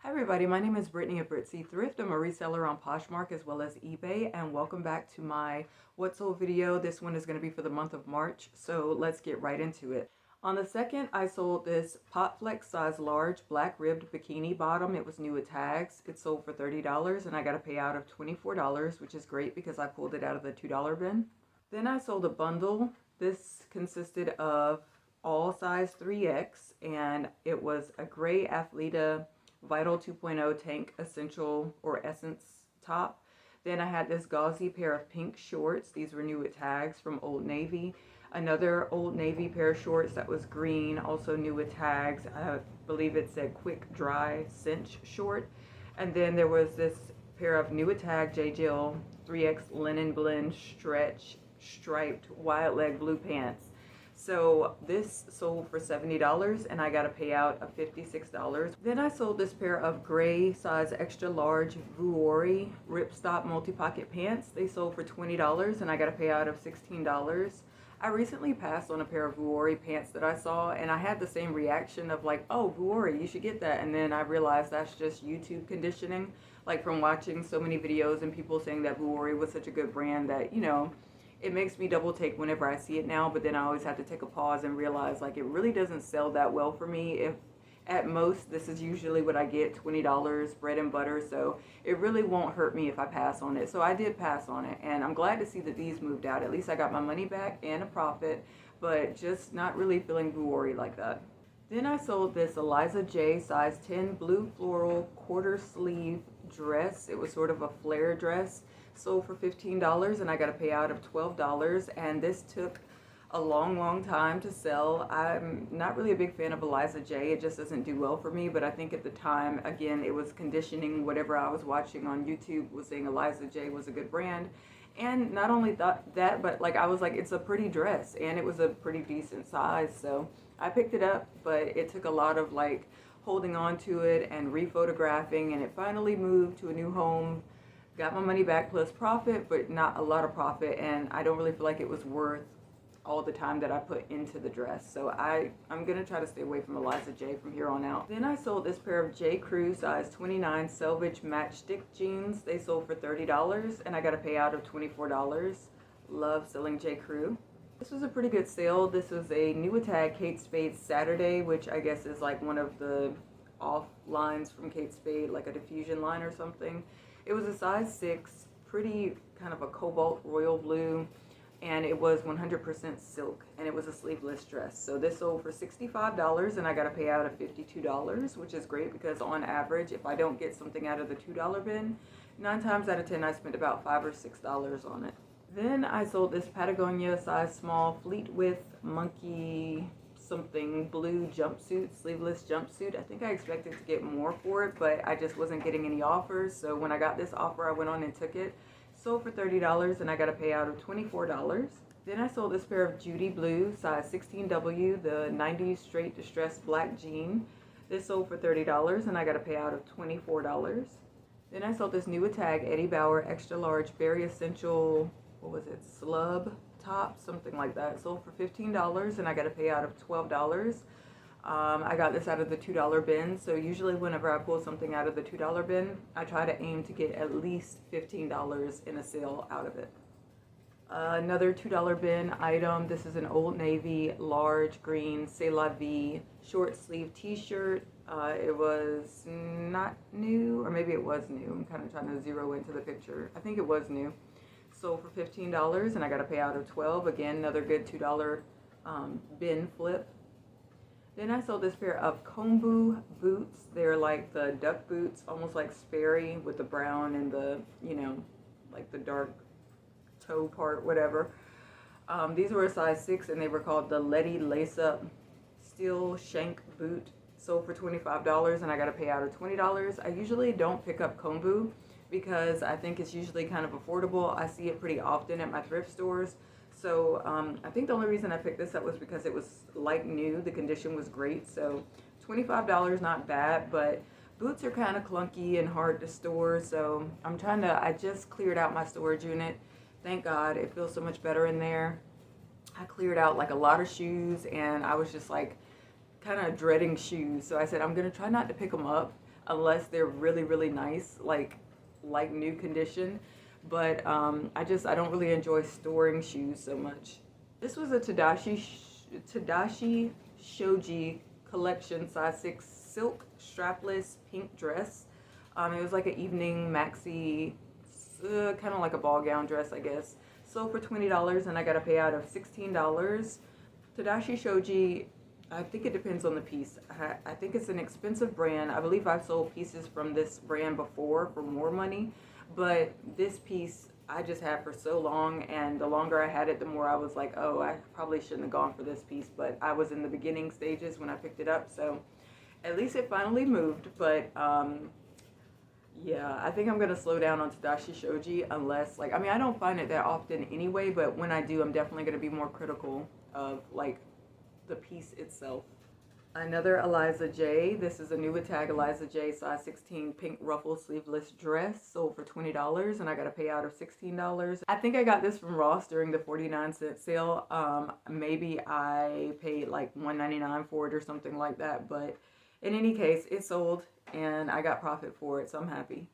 Hi everybody, my name is Brittany of Britzy Thrift. I'm a reseller on Poshmark as well as eBay, and welcome back to my What Sold video. This one is going to be for the month of March, so let's get right into it. On the 2nd, I sold this Potflex size large black ribbed bikini bottom. It was new with tags. It sold for $30 and I got a payout of $24, which is great because I pulled it out of the $2 bin. Then I sold a bundle. This consisted of all size 3X, and it was a gray Athleta Vital 2.0 Tank Essential or Essence top. Then I had this gauzy pair of pink shorts. These were new with tags from Old Navy. Another Old Navy pair of shorts that was green, also new with tags. I believe it said quick dry cinch short. And then there was this pair of new with tag J. Jill 3X linen blend stretch striped wide leg blue pants. So this sold for $70 and I got a payout of $56. Then I sold this pair of gray size extra large Vuori ripstop multi-pocket pants. They sold for $20 and I got a payout of $16. I recently passed on a pair of Vuori pants that I saw and I had the same reaction of like, oh, Vuori, you should get that. And then I realized that's just YouTube conditioning, like from watching so many videos and people saying that Vuori was such a good brand that, it makes me double take whenever I see it now, but then I always have to take a pause and realize like it really doesn't sell that well for me. If at most this is usually what I get, $20 bread and butter, so it really won't hurt me if I pass on it. So I did pass on it, and I'm glad to see that these moved out. At least I got my money back and a profit, but just not really feeling Vuori like that. Then I sold this Eliza J size 10 blue floral quarter sleeve dress. It was sort of a flare dress. Sold for $15 and I got a payout of $12, and this took a long time to sell. I'm not really a big fan of Eliza J. It just doesn't do well for me, but I think at the time, again, it was conditioning. Whatever I was watching on YouTube was saying Eliza J was a good brand. And not only that, but like I was like, it's a pretty dress and it was a pretty decent size. So I picked it up, but it took a lot of like holding on to it and rephotographing, and it finally moved to a new home. Got my money back plus profit, but not a lot of profit, and I don't really feel like it was worth all the time that I put into the dress. So I'm gonna try to stay away from Eliza J from here on out. Then I sold this pair of J. Crew size 29 selvage matchstick jeans. They sold for $30 and I got a payout of $24. Love selling J. Crew. This was a pretty good sale. This was a new tag Kate Spade Saturday, which I guess is like one of the off lines from Kate Spade, like a diffusion line or something. It was a size 6, pretty kind of a cobalt royal blue, and it was 100% silk, and it was a sleeveless dress. So this sold for $65 and I got a payout of $52, which is great because on average, if I don't get something out of the $2 bin, 9 times out of 10 I spent about $5 or $6 on it. Then I sold this Patagonia size small fleet width monkey something blue jumpsuit, sleeveless jumpsuit. I think I expected to get more for it, but I just wasn't getting any offers. So when I got this offer, I went on and took it. Sold for $30 and I got a payout of $24. Then I sold this pair of Judy Blue size 16W, the 90s straight distressed black jean. This sold for $30 and I got a payout of $24. Then I sold this new tag Eddie Bauer extra large berry essential, what was it, slub top, something like that. Sold for $15 and I got a payout of $12. I got this out of the $2 bin, so usually whenever I pull something out of the $2 bin, I try to aim to get at least $15 in a sale out of it. Another $2 bin item. This is an Old Navy large green C'est La Vie short sleeve t-shirt. It was not new, or maybe it was new. I'm kind of trying to zero into the picture. I think it was new. Sold for $15 and I got a payout of $12. Again, another good $2 bin flip. Then I sold this pair of Kombu boots. They're like the duck boots, almost like Sperry with the brown and the, like the dark toe part, whatever. These were a size 6 and they were called the Letty Lace Up Steel Shank Boot. Sold for $25 and I got a payout of $20. I usually don't pick up Kombu because I think it's usually kind of affordable. I see it pretty often at my thrift stores. So I think the only reason I picked this up was because it was like new. The condition was great. So $25, not bad, but boots are kind of clunky and hard to store. So I just cleared out my storage unit. Thank God, it feels so much better in there. I cleared out like a lot of shoes and I was just like kind of dreading shoes. So I said, I'm going to try not to pick them up. unless they're really, really nice, like new condition. But I don't really enjoy storing shoes so much. This was a Tadashi Shoji collection size 6 silk strapless pink dress. It was like an evening maxi, kind of like a ball gown dress, I guess. Sold for $20, and I got a payout of $16. Tadashi Shoji, I think it depends on the piece. I think it's an expensive brand. I believe I've sold pieces from this brand before for more money, but this piece I just had for so long, and the longer I had it, the more I was like, oh, I probably shouldn't have gone for this piece, but I was in the beginning stages when I picked it up, so at least it finally moved. But yeah, I think I'm gonna slow down on Tadashi Shoji unless, like, I mean, I don't find it that often anyway, but when I do, I'm definitely gonna be more critical of like the piece itself. Another Eliza J. This is a new tag Eliza J size 16 pink ruffle sleeveless dress, sold for $20, and I got a payout of $16. I think I got this from Ross during the 49-cent sale. Maybe I paid like $1.99 for it or something like that, but in any case, it sold and I got profit for it, so I'm happy.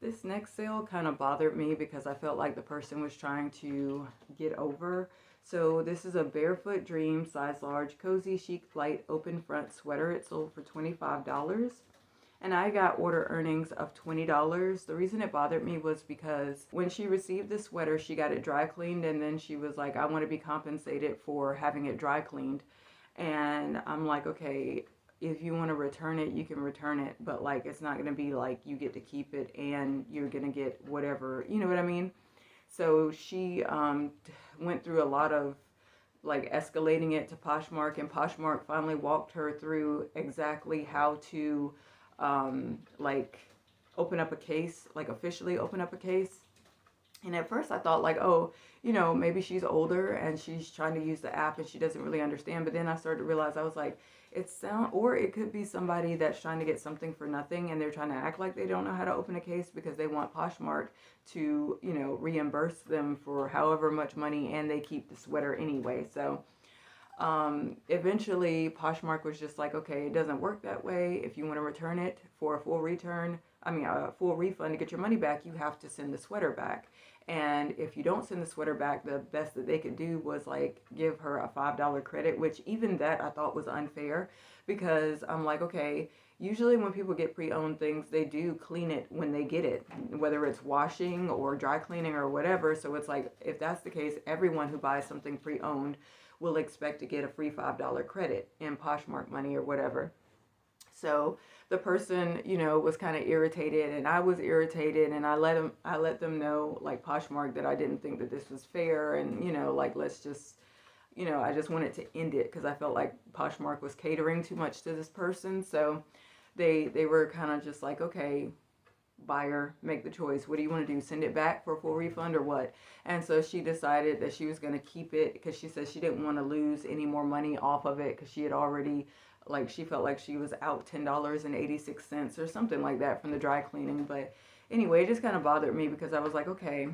This next sale kind of bothered me because I felt like the person was trying to get over. So this is a Barefoot Dream size large cozy chic light open front sweater. It sold for $25, and I got order earnings of $20. The reason it bothered me was because when she received the sweater, she got it dry cleaned, and then she was like, I want to be compensated for having it dry cleaned. And I'm like, okay, if you want to return it, you can return it, but like it's not going to be like you get to keep it and you're going to get whatever, you know what I mean? So she went through a lot of like escalating it to Poshmark, and Poshmark finally walked her through exactly how to like open up a case, like officially open up a case. And at first I thought like, oh, you know, maybe she's older and she's trying to use the app and she doesn't really understand. But then I started to realize, I was like, or it could be somebody that's trying to get something for nothing and they're trying to act like they don't know how to open a case because they want Poshmark to, you know, reimburse them for however much money, and they keep the sweater anyway. So eventually Poshmark was just like, okay, it doesn't work that way. If you want to return it for a full a full refund to get your money back, you have to send the sweater back. And if you don't send the sweater back, the best that they could do was like give her a $5 credit, which even that I thought was unfair, because I'm like, okay, usually when people get pre-owned things, they do clean it when they get it, whether it's washing or dry cleaning or whatever. So it's like, if that's the case, everyone who buys something pre-owned will expect to get a free $5 credit in Poshmark money or whatever. So the person, you know, was kind of irritated, and I was irritated, and I let them know, like Poshmark, that I didn't think that this was fair, and you know, like let's just, you know, I just wanted to end it because I felt like Poshmark was catering too much to this person. So they were kind of just like, okay, buyer, make the choice. What do you want to do? Send it back for a full refund or what? And so she decided that she was going to keep it because she said she didn't want to lose any more money off of it, because she had already, like, she felt like she was out $10.86 or something like that from the dry cleaning. But anyway, it just kind of bothered me because I was like, okay,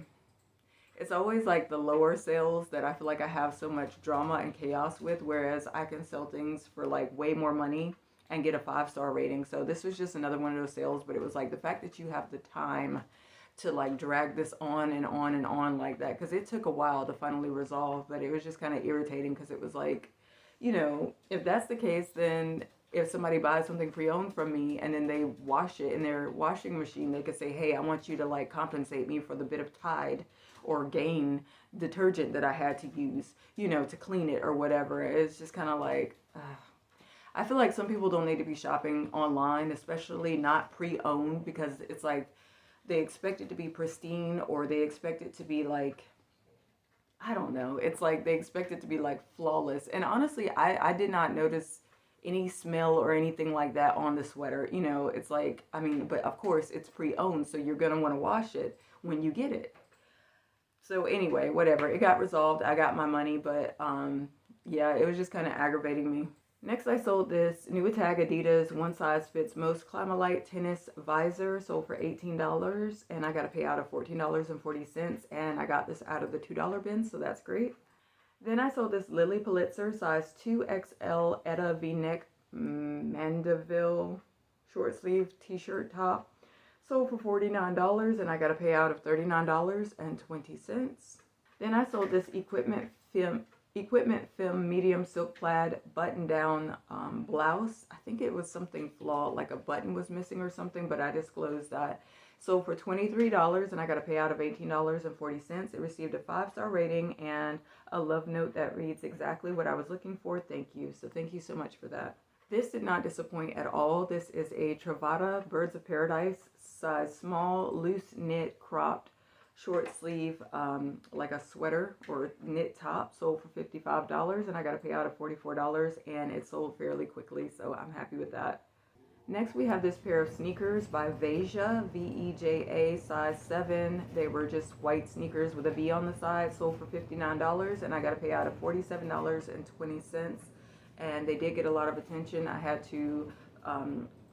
it's always like the lower sales that I feel like I have so much drama and chaos with, whereas I can sell things for like way more money and get a 5-star rating. So this was just another one of those sales, but it was like the fact that you have the time to like drag this on and on and on like that, because it took a while to finally resolve. But it was just kind of irritating because it was like, you know, if that's the case, then if somebody buys something pre-owned from me and then they wash it in their washing machine, they could say, hey, I want you to like compensate me for the bit of Tide or Gain detergent that I had to use, you know, to clean it or whatever. It's just kind of like, I feel like some people don't need to be shopping online, especially not pre-owned, because it's like they expect it to be pristine, or they expect it to be like, I don't know. It's like they expect it to be like flawless. And honestly, I did not notice any smell or anything like that on the sweater. You know, it's like, I mean, but of course it's pre-owned, so you're going to want to wash it when you get it. So anyway, whatever. It got resolved. I got my money, but yeah, it was just kind of aggravating me. Next, I sold this new tag Adidas One Size Fits Most Climalite tennis visor, sold for $18, and I got a payout of $14.40, and I got this out of the $2 bin, so that's great. Then I sold this Lilly Pulitzer size 2XL Etta V-neck Mandeville short sleeve t-shirt top. Sold for $49 and I got a payout of $39.20. Then I sold this Equipment Film medium silk plaid button down blouse. I think it was something flawed, like a button was missing or something, but I disclosed that. Sold for $23 and I got a payout of $18.40. It received a 5-star rating and a love note that reads exactly what I was looking for. Thank you. So thank you so much for that. This did not disappoint at all. This is a Travada Birds of Paradise size small, loose knit, cropped, short sleeve, like a sweater or knit top. Sold for $55 and I got a payout of $44 and it sold fairly quickly, so I'm happy with that. Next we have this pair of sneakers by Veja, V-E-J-A, size 7. They were just white sneakers with a V on the side. Sold for $59 and I got a payout of $47.20. And they did get a lot of attention. I had to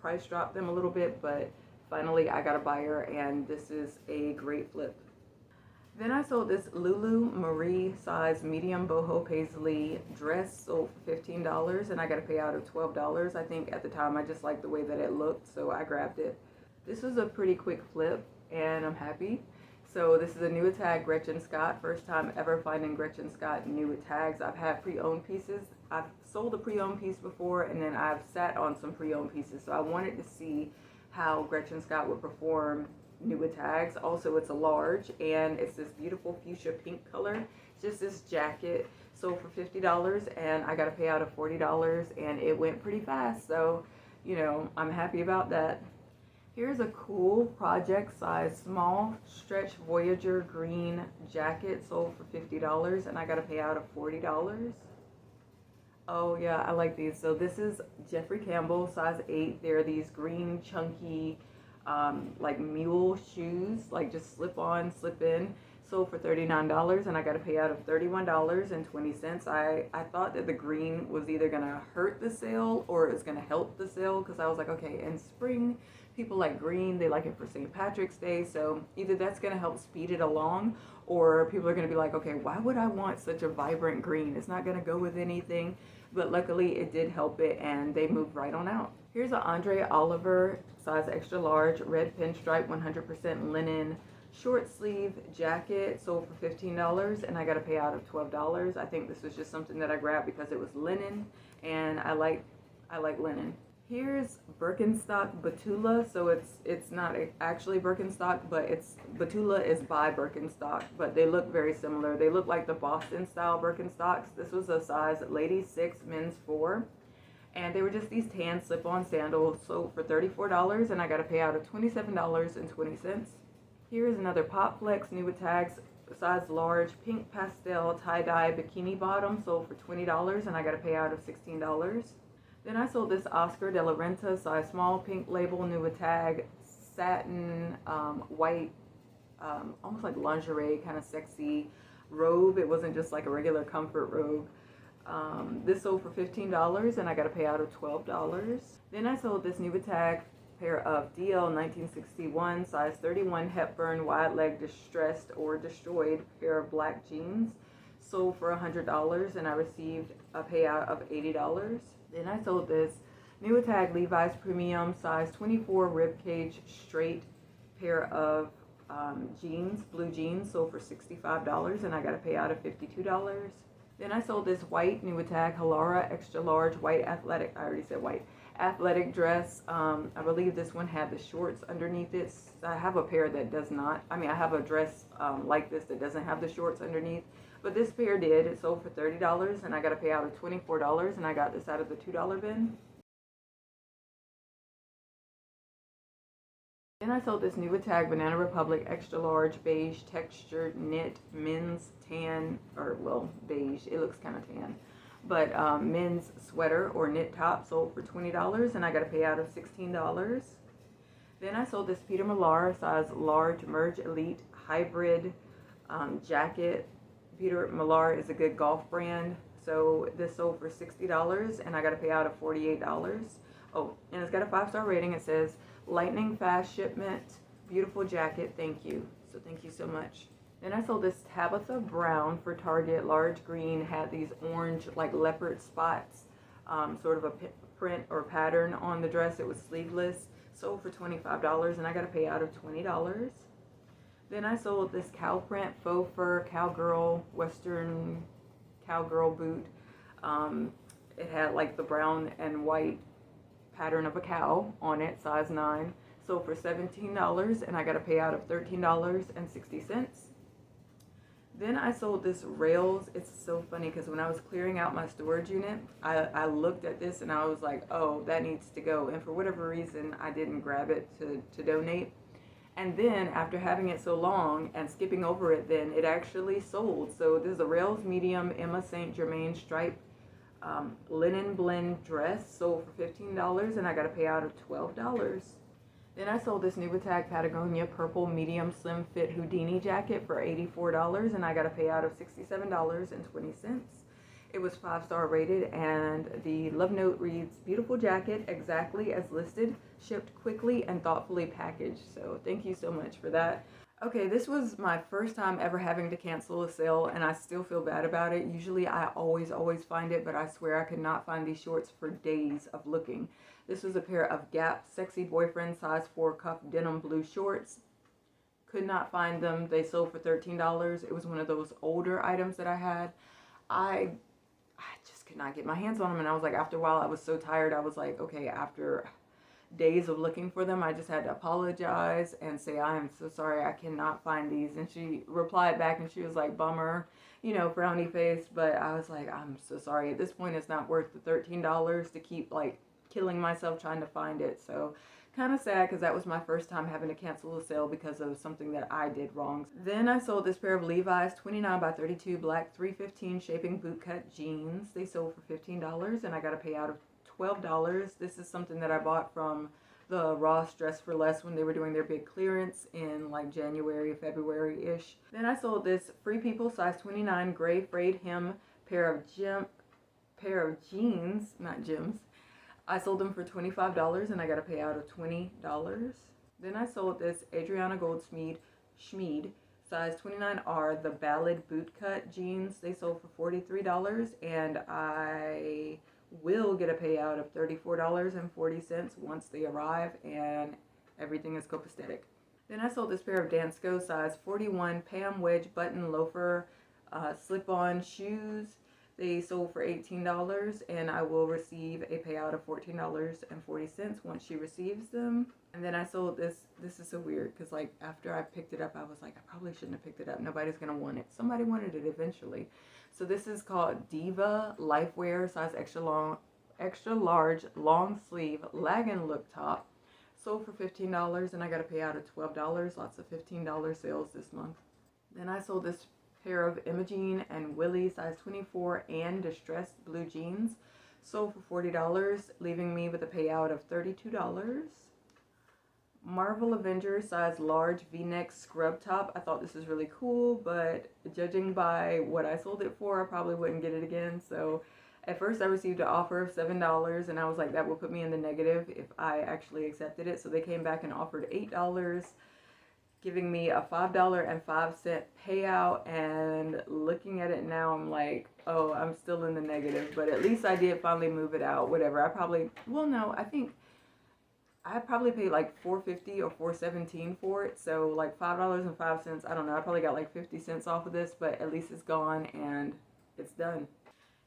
price drop them a little bit, but finally I got a buyer and this is a great flip. Then I sold this Lulu Marie size medium boho paisley dress. Sold for $15 and I got a payout of $12. I think at the time I just liked the way that it looked, so I grabbed it. This was a pretty quick flip and I'm happy. So this is a Nuitag Gretchen Scott. First time ever finding Gretchen Scott Nuitags. I've had pre-owned pieces. I've sold a pre-owned piece before and then I've sat on some pre-owned pieces. So I wanted to see how Gretchen Scott would perform Nuitags. Also, it's a large and it's this beautiful fuchsia pink color. It's just this jacket. Sold for $50 and I got a payout of $40 and it went pretty fast. So, you know, I'm happy about that. Here's a cool project size small stretch Voyager green jacket. Sold for $50 and I got a payout of $40. Oh yeah, I like these. So this is Jeffrey Campbell size 8. They're these green chunky like mule shoes, like just slip on, slip in. Sold for $39 and I got a payout of $31.20. I thought that the green was either gonna hurt the sale or it's gonna help the sale, because I was like, okay, in spring people like green, they like it for St. Patrick's Day, so either that's gonna help speed it along or people are gonna be like, okay, why would I want such a vibrant green? It's not gonna go with anything. But luckily it did help it and they moved right on out. Here's an Andre Oliver size extra large red pinstripe 100% linen short sleeve jacket. Sold for $15 and I got a payout of $12. I think this was just something that I grabbed because it was linen and I like linen. Here's Birkenstock Batula. So it's not actually Birkenstock, but Batula is by Birkenstock, but they look very similar. They look like the Boston style Birkenstocks. This was a size ladies 6, men's 4. And they were just these tan slip-on sandals. Sold for $34 and I got a payout of $27.20. Here's another Pop Flex Nuitags size large pink pastel tie-dye bikini bottom. Sold for $20 and I got a payout of $16. Then I sold this Oscar de la Renta size small pink label Nuitag satin white, almost like lingerie, kind of sexy robe. It wasn't just like a regular comfort robe. This sold for $15 and I got a payout of $12. Then I sold this Nuitag pair of DL 1961 size 31 Hepburn wide leg distressed or destroyed pair of black jeans. Sold for $100 and I received a payout of $80. Then I sold this Nuitag Levi's Premium size 24 ribcage straight pair of jeans, blue jeans. Sold for $65 and I got a payout of $52. Then I sold this white Nuitag Halara extra large white athletic, I already said white, athletic dress. I believe this one had the shorts underneath it. I have a pair that does not. I mean, I have a dress like this that doesn't have the shorts underneath. But this pair did. It sold for $30 and I got a payout of $24 and I got this out of the $2 bin. Then I sold this Nuitag Banana Republic extra large beige textured knit men's tan, or well, beige, it looks kind of tan, but men's sweater or knit top. Sold for $20 and I got a payout of $16. Then I sold this Peter Millar size large Merge Elite hybrid jacket. Peter Millar is a good golf brand, so this sold for $60 and I got a payout of $48. Oh, and it's got a 5-star rating. It says lightning fast shipment, beautiful jacket, thank you. So thank you so much. Then I sold this Tabitha Brown for Target large green, had these orange like leopard spots, sort of a print or pattern on the dress. It was sleeveless, sold for $25, and I got to pay out of $20. Then I sold this cow print faux fur cowgirl western cowgirl boot. It had like the brown and white pattern of a cow on it, size 9. Sold for $17, and I got to pay out of $13.60. Then I sold this rails. It's so funny because when I was clearing out my storage unit, I looked at this and I was like, oh, that needs to go. And for whatever reason, I didn't grab it to donate. And then after having it so long and skipping over it, then it actually sold. So this is a rails medium Emma St. Germain stripe linen blend dress, sold for $15, and I got to pay out of $12. Then I sold this Nubatag Patagonia purple medium slim fit Houdini jacket for $84, and I got to pay out of $67.20. It was 5-star rated, and the love note reads, beautiful jacket, exactly as listed, shipped quickly and thoughtfully packaged. So thank you so much for that. Okay, this was my first time ever having to cancel a sale, and I still feel bad about it. Usually I always find it, but I swear I could not find these shorts for days of looking. This was a pair of Gap Sexy Boyfriend size 4 cuff denim blue shorts. Could not find them. They sold for $13. It was one of those older items that I had. I just could not get my hands on them, and I was like, after a while, I was so tired. I was like, okay, after days of looking for them, I just had to apologize and say, I am so sorry, I cannot find these. And she replied back and she was like, bummer, you know, frowny face. But I was like, I'm so sorry. At this point, it's not worth the $13 to keep like killing myself trying to find it. So kind of sad because that was my first time having to cancel a sale because of something that I did wrong. Then I sold this pair of Levi's 29 by 32 black 315 shaping bootcut jeans. They sold for $15, and I got to pay out of $12. This is something that I bought from the Ross Dress for Less when they were doing their big clearance in like January, February-ish. Then I sold this Free People size 29 gray frayed hem pair of jeans, not Jims. I sold them for $25, and I got to pay out of $20. Then I sold this Adriana Goldsmeed Schmied size 29R, the Ballad bootcut jeans. They sold for $43, and I will get a payout of $34.40 once they arrive and everything is copacetic. Then I sold this pair of Dansko size 41 Pam wedge button loafer slip-on shoes. They sold for $18, and I will receive a payout of $14.40 once she receives them. And then I sold this. This is so weird because like after I picked it up, I was like, I probably shouldn't have picked it up. Nobody's gonna want it. Somebody wanted it eventually. So this is called Diva Lifewear size extra large long sleeve lag-in look top. Sold for $15, and I got to pay out of $12. Lots of $15 sales this month. Then I sold this pair of Imogene and Willie size 24 and distressed blue jeans. Sold for $40, leaving me with a payout of $32. Marvel Avengers size large v-neck scrub top. I thought this was really cool, but judging by what I sold it for, I probably wouldn't get it again. So at first I received an offer of $7, and I was like, that would put me in the negative if I actually accepted it. So they came back and offered $8, giving me a $5.05 payout. And looking at it now, I'm like, oh, I'm still in the negative, but at least I did finally move it out. Whatever. I probably, well, no, I think I probably paid like $4.50 or $4.17 for it. So like $5.05. I don't know. I probably got like 50 cents off of this, but at least it's gone and it's done.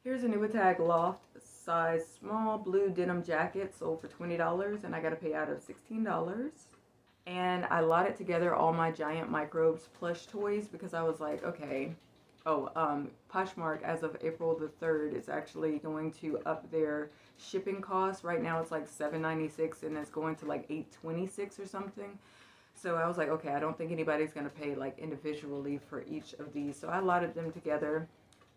Here's a Nubatag Loft size small blue denim jacket, sold for $20, and I got to pay out of $16. And I lotted together all my Giant Microbes plush toys because I was like, okay. Oh, Poshmark, as of April the 3rd, is actually going to up their shipping costs. Right now it's like $7.96, and it's going to like $8.26 or something. So I was like, okay, I don't think anybody's going to pay like individually for each of these. So I lotted them together,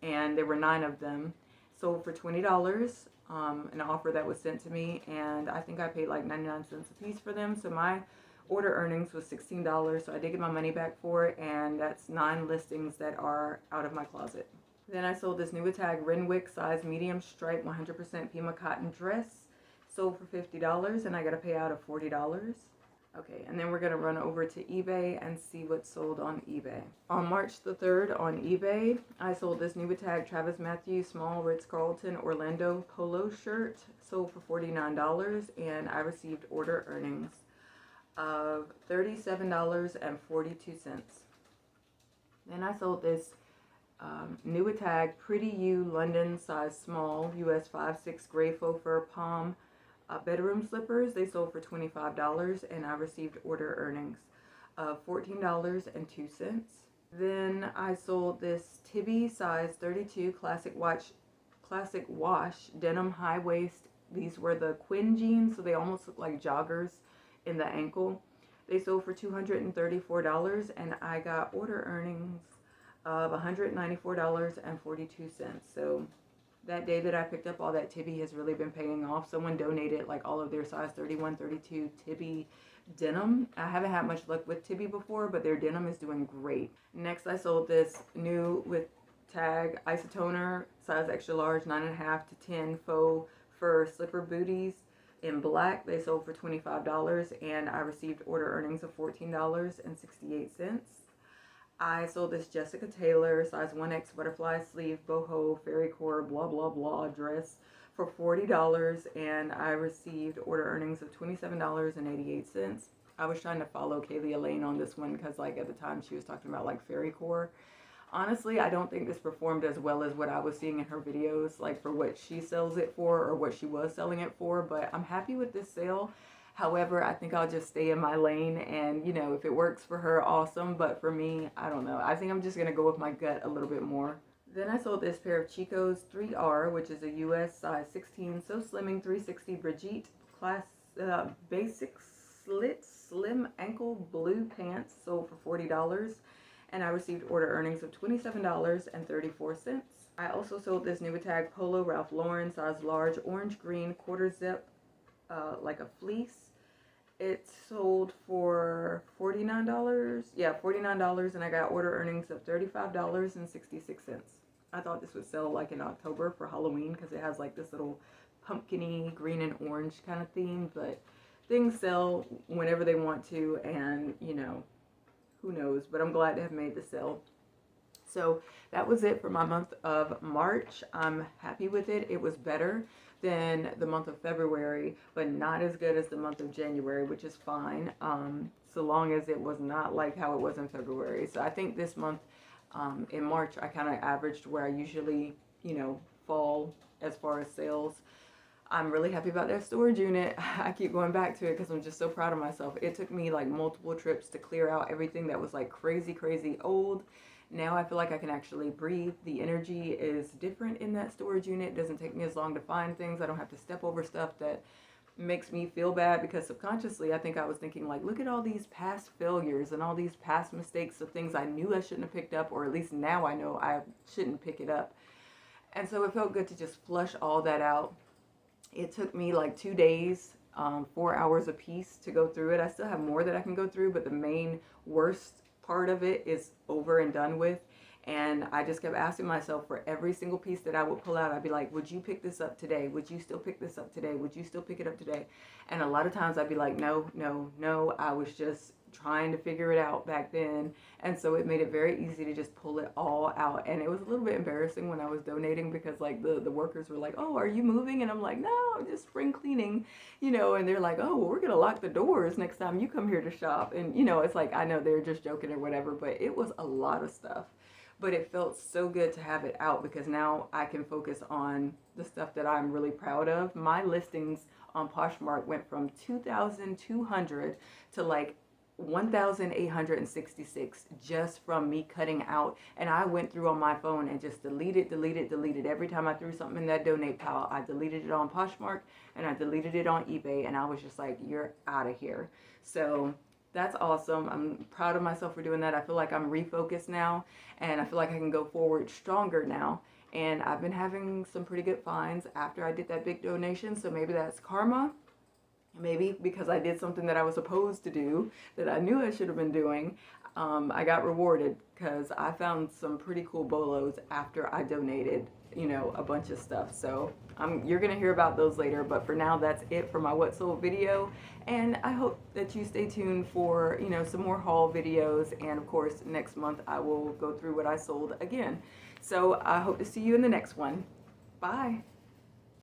and there were 9 of them. Sold for $20, an offer that was sent to me, and I think I paid like 99 cents a piece for them. So my order earnings was $16, so I did get my money back for it, and that's 9 listings that are out of my closet. Then I sold this Nubatag Renwick size medium stripe 100% Pima cotton dress. Sold for $50, and I got a payout of $40. Okay, and then we're going to run over to eBay and see what's sold on eBay. On March the 3rd on eBay, I sold this Nubitag Travis Matthews small Ritz-Carlton Orlando polo shirt, sold for $49, and I received order earnings of $37.42. Then I sold this Nubitag Pretty You London size small US 5'6" gray faux fur palm bedroom slippers. They sold for $25, and I received order earnings of $14.02. Then I sold this Tibby size 32 classic wash denim high waist. These were the Quinn jeans, so they almost look like joggers in the ankle. They sold for $234, and I got order earnings of $194.42. So that day that I picked up all that Tibby has really been paying off. Someone donated like all of their size 31, 32 Tibby denim. I haven't had much luck with Tibby before, but their denim is doing great. Next, I sold this new with tag isotoner size extra large 9.5 to 10 faux fur slipper booties in black. They sold for $25, and I received order earnings of $14.68. I sold this Jessica Taylor size 1X butterfly sleeve boho fairy core blah blah blah dress for $40, and I received order earnings of $27.88. I was trying to follow Kaylee Elaine on this one because like at the time she was talking about like fairy core. Honestly, I don't think this performed as well as what I was seeing in her videos, like for what she sells it for or what she was selling it for, but I'm happy with this sale. However, I think I'll just stay in my lane, and you know, if it works for her, awesome, but for me, I don't know. I think I'm just gonna go with my gut a little bit more. Then I sold this pair of Chico's 3R, which is a US size 16 So Slimming 360 Brigitte class basic slit slim ankle blue pants, sold for $40, and I received order earnings of $27.34. I also sold this Nubitag Polo Ralph Lauren size large orange green quarter zip like a fleece. It sold for $49. Yeah, $49, and I got order earnings of $35.66. I thought this would sell like in October for Halloween because it has like this little pumpkin-y green and orange kind of theme, but things sell whenever they want to, and you know, who knows, but I'm glad to have made the sale. So that was it for my month of March. I'm happy with it. It was better than the month of February, but not as good as the month of January, which is fine, so long as it was not like how it was in February. So I think this month, in March, I kind of averaged where I usually, you know, fall as far as sales. I'm really happy about that storage unit. I keep going back to it because I'm just so proud of myself. It took me like multiple trips to clear out everything that was like crazy old. Now I feel like I can actually breathe. The energy is different in that storage unit. It doesn't take me as long to find things. I don't have to step over stuff that makes me feel bad, because subconsciously I think I was thinking like, look at all these past failures and all these past mistakes of things I knew I shouldn't have picked up, or at least now I know I shouldn't pick it up. And so it felt good to just flush all that out. It took me like 2 days, 4 hours a piece to go through it. I still have more that I can go through, but the main worst part of it is over and done with. And I just kept asking myself for every single piece that I would pull out, I'd be like, would you pick this up today? Would you still pick this up today? Would you still pick it up today? And a lot of times I'd be like, no. I was just trying to figure it out back then. And so it made it very easy to just pull it all out. And it was a little bit embarrassing when I was donating, because like the workers were like, oh, are you moving? And I'm like, no, I'm just spring cleaning, you know. And they're like, oh, well, we're gonna lock the doors next time you come here to shop. And you know, it's like, I know they're just joking or whatever, but it was a lot of stuff. But it felt so good to have it out, because now I can focus on the stuff that I'm really proud of. My listings on Poshmark went from 2,200 to like 1,866 just from me cutting out. And I went through on my phone and just deleted. Every time I threw something in that donate pile, I deleted it on Poshmark and I deleted it on eBay. And I was just like, you're out of here. So that's awesome. I'm proud of myself for doing that. I feel like I'm refocused now, and I feel like I can go forward stronger now. And I've been having some pretty good finds after I did that big donation. So maybe that's karma. Maybe because I did something that I was supposed to do that I knew I should have been doing, I got rewarded, because I found some pretty cool bolos after I donated. you know, a bunch of stuff. So you're gonna hear about those later, but for now, that's it for my what sold video. And I hope that you stay tuned for, you know, some more haul videos. And of course, next month I will go through what I sold again. So I hope to see you in the next one. Bye.